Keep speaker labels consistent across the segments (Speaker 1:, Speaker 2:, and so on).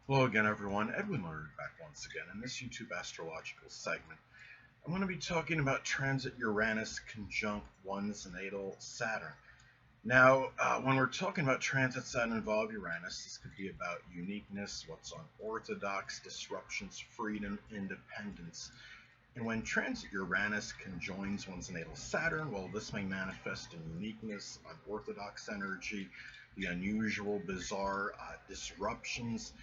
Speaker 1: Hello again, everyone. Edwin Learnard back once again in this YouTube astrological segment. I'm going to be talking about transit Uranus conjunct one's natal Saturn. Now, when we're talking about transits that involve Uranus, this could be about uniqueness, what's unorthodox, disruptions, freedom, independence. And when transit Uranus conjoins one's natal Saturn, well, this may manifest in uniqueness, unorthodox energy, the unusual, bizarre disruptions,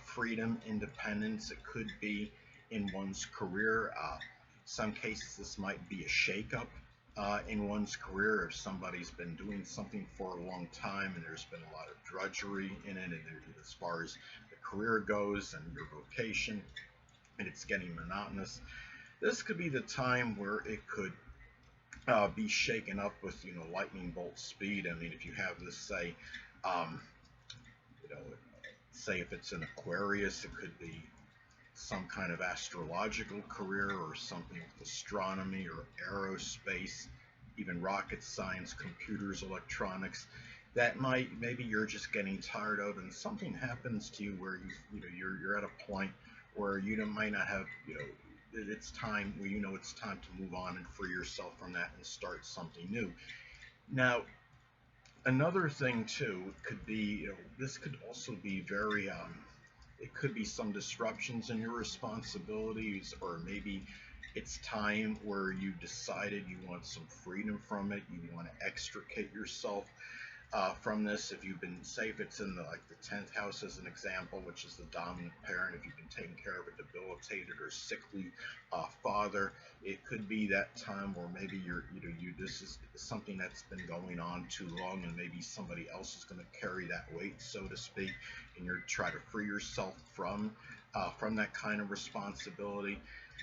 Speaker 1: freedom, independence. It could be in one's career. Some cases, this might be a shakeup in one's career if somebody's been doing something for a long time and there's been a lot of drudgery in it, and as far as the career goes and your vocation, and it's getting monotonous. This could be the time where it could be shaken up with lightning bolt speed. I mean, if you have this, say, um, you know, say if it's an Aquarius, it could be some kind of astrological career or something with astronomy or aerospace, even rocket science, computers, electronics. That maybe you're just getting tired of, and something happens to you where you're at a point where might not have it's time where it's time to move on and free yourself from that and start something new. Now, another thing too could be, this could also be very it could be some disruptions in your responsibilities, or maybe it's time where you decided you want some freedom from it, you want to extricate yourself from this. If you've been, say, if it's in the 10th house as an example, which is the dominant parent, if you've been taking care of a debilitated or sickly father, it could be that time where maybe this is something that's been going on too long, and maybe somebody else is going to carry that weight, so to speak, and you're trying to free yourself from that kind of responsibility.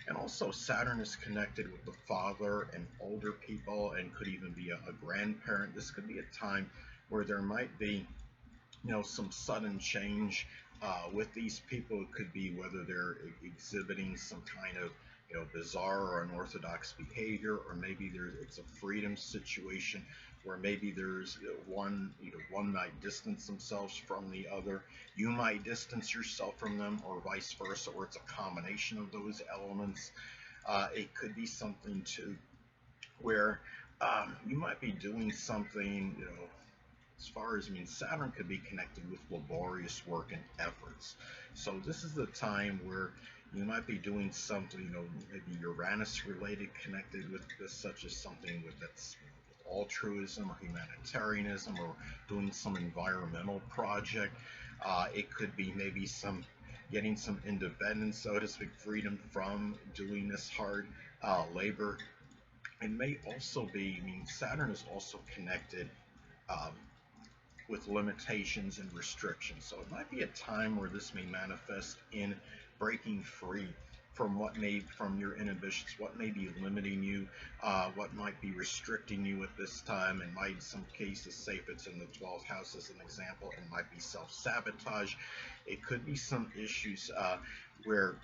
Speaker 1: And also, Saturn is connected with the father and older people, and could even be a grandparent. This could be a time where there might be, some sudden change with these people. It could be whether they're exhibiting some kind of, bizarre or unorthodox behavior, or maybe it's a freedom situation where maybe there's one might distance themselves from the other. You might distance yourself from them, or vice versa, or it's a combination of those elements. It could be something too where you might be doing something, as far as, I mean, Saturn could be connected with laborious work and efforts. So this is the time where you might be doing something, maybe Uranus related, connected with this, such as something with altruism or humanitarianism, or doing some environmental project. It could be maybe some getting some independence, so to speak, freedom from doing this hard labor. It may also be, I mean, Saturn is also connected um, with limitations and restrictions. So it might be a time where this may manifest in breaking free from your inhibitions, what may be limiting you, what might be restricting you at this time. And might, in some cases, say if it's in the 12th house as an example, it might be self-sabotage. It could be some issues where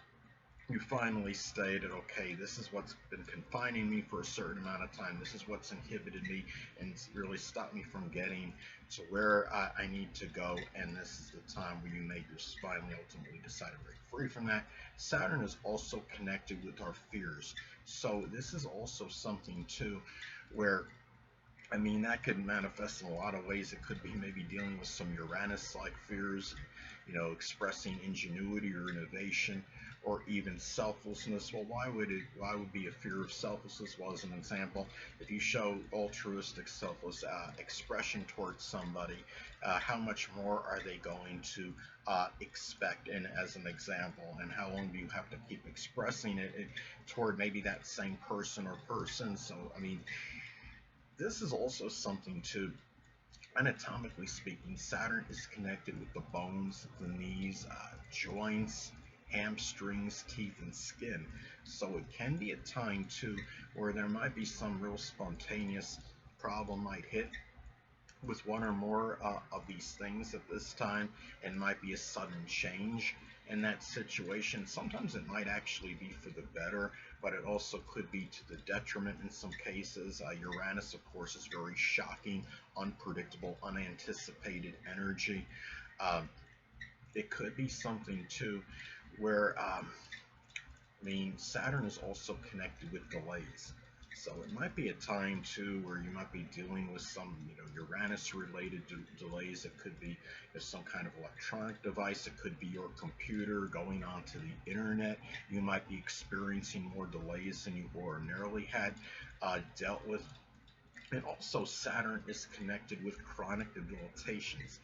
Speaker 1: you finally stated, okay, this is what's been confining me for a certain amount of time. This is what's inhibited me and really stopped me from getting to where I need to go. And this is the time where you may just finally ultimately decide to break free from that. Saturn is also connected with our fears. So this is also something too where, I mean, that could manifest in a lot of ways. It could be maybe dealing with some Uranus-like fears, expressing ingenuity or innovation, or even selflessness. Well, why would be a fear of selflessness? Well, as an example, if you show altruistic, selfless expression towards somebody, how much more are they going to expect? And as an example, and how long do you have to keep expressing it toward maybe that same person or person? So, I mean, this is also something too. Anatomically speaking, Saturn is connected with the bones, the knees, joints, hamstrings, teeth, and skin. So it can be a time too where there might be some real spontaneous problem might hit with one or more of these things at this time, and might be a sudden change in that situation. Sometimes it might actually be for the better, but it also could be to the detriment in some cases. Uranus, of course, is very shocking, unpredictable, unanticipated energy. Um, it could be something too where I mean, Saturn is also connected with delays. So it might be a time too where you might be dealing with some, Uranus-related delays. It could be some kind of electronic device. It could be your computer going onto the internet. You might be experiencing more delays than you ordinarily had dealt with. And also, Saturn is connected with chronic debilitations.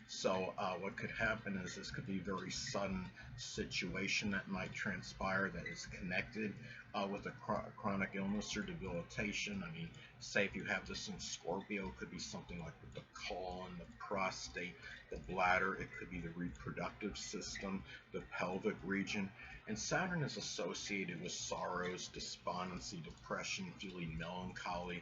Speaker 1: So what could happen is this could be a very sudden situation that might transpire that is connected with a chronic illness or debilitation. I mean, say if you have this in Scorpio, it could be something like with the colon, the prostate, the bladder. It could be the reproductive system, the pelvic region. And Saturn is associated with sorrows, despondency, depression, feeling melancholy.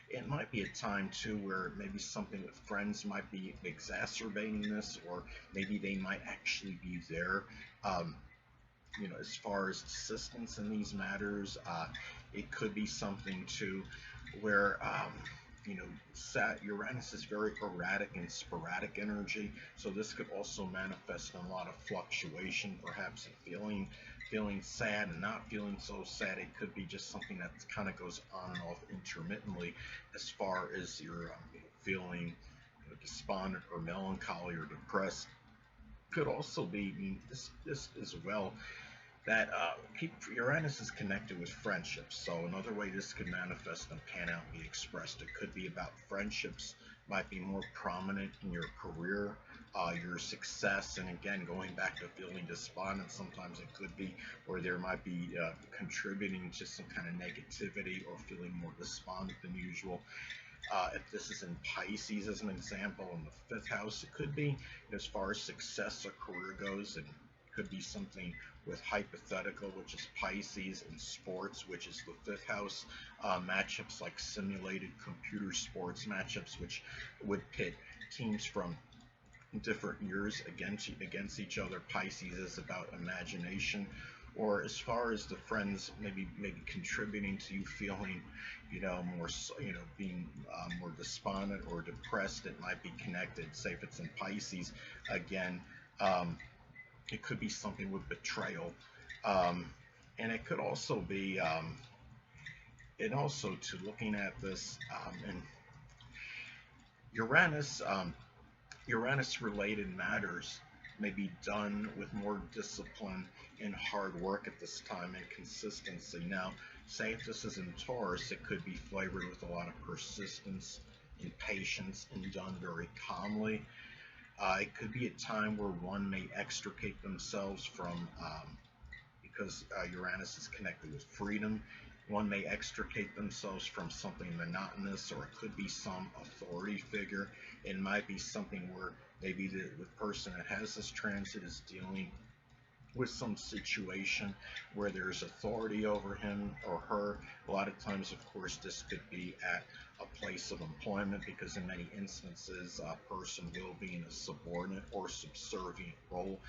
Speaker 1: It might be a time too where maybe something with friends might be exacerbating this, or maybe they might actually be there. Um, as far as assistance in these matters, it could be something too where Uranus is very erratic and sporadic energy, so this could also manifest in a lot of fluctuation, perhaps feeling sad and not feeling so sad. It could be just something that kind of goes on and off intermittently as far as you're feeling despondent or melancholy or depressed. Could also be, I mean, this as well, that Uranus is connected with friendships. So another way this could manifest and pan out and be expressed, it could be about friendships, might be more prominent in your career, your success. And again, going back to feeling despondent, sometimes it could be where there might be contributing to some kind of negativity or feeling more despondent than usual. If this is in Pisces, as an example, in the fifth house, it could be as far as success or career goes, and could be something with hypothetical, which is Pisces, and sports, which is the fifth house. Matchups like simulated computer sports matchups, which would pit teams from different years against each other. Pisces is about imagination. Or as far as the friends maybe contributing to you feeling more being more despondent or depressed, it might be connected. Say if it's in Pisces, again, it could be something with betrayal, and it could also be and also to looking at this and Uranus Uranus related matters may be done with more discipline and hard work at this time and consistency. Now, say if this is in Taurus, it could be flavored with a lot of persistence and patience and done very calmly. It could be a time where one may extricate themselves from, because Uranus is connected with freedom, one may extricate themselves from something monotonous, or it could be some authority figure. It might be something where maybe the person that has this transit is dealing with some situation where there's authority over him or her. A lot of times, of course, this could be at a place of employment, because in many instances a person will be in a subordinate or subservient role.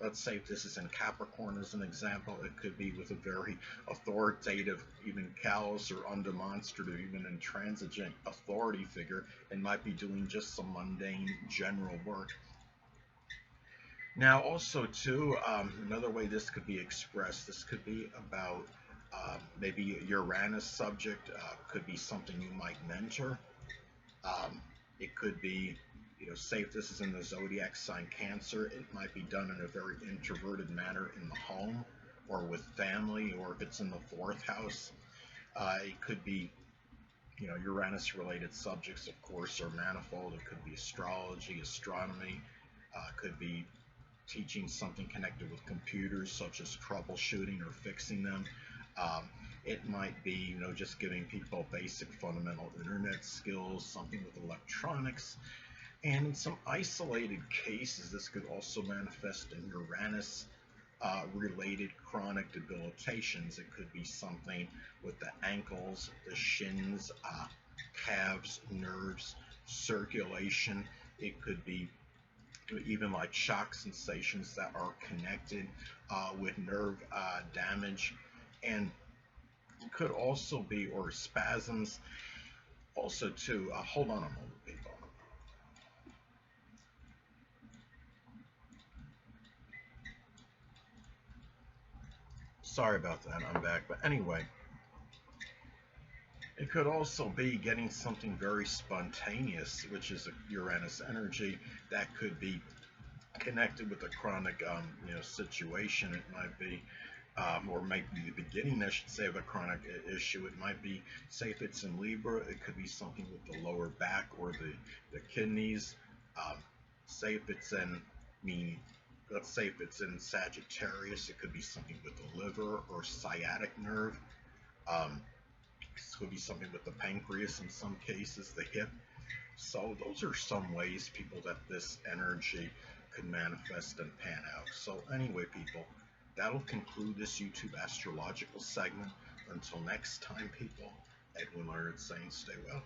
Speaker 1: Let's say if this is in Capricorn as an example, it could be with a very authoritative, even callous or undemonstrative, even intransigent authority figure, and might be doing just some mundane general work. Now, also too, another way this could be expressed, this could be about maybe a Uranus subject, could be something you might mentor. It could be, say if this is in the zodiac sign Cancer, it might be done in a very introverted manner in the home or with family, or if it's in the fourth house. It could be, Uranus related subjects, of course, are manifold. It could be astrology, astronomy, could be teaching something connected with computers, such as troubleshooting or fixing them. It might be, just giving people basic fundamental internet skills, something with electronics. And in some isolated cases, this could also manifest in Uranus related chronic debilitations. It could be something with the ankles, the shins, calves, nerves, circulation. It could be even like shock sensations that are connected with nerve damage, and it could also be, or spasms also too. Hold on a moment, people. Sorry about that, I'm back. But anyway, it could also be getting something very spontaneous, which is a Uranus energy that could be connected with a chronic, situation. It might be, or might be the beginning, I should say, of a chronic issue. It might be, say, if it's in Libra, it could be something with the lower back or the kidneys. Um, say if it's in, mean, let's say if it's in Sagittarius, it could be something with the liver or sciatic nerve. Um, it could be something with the pancreas in some cases, the hip. So those are some ways, people, that this energy could manifest and pan out. So anyway, people, that'll conclude this YouTube astrological segment. Until next time, people, Edwin Learnard saying stay well.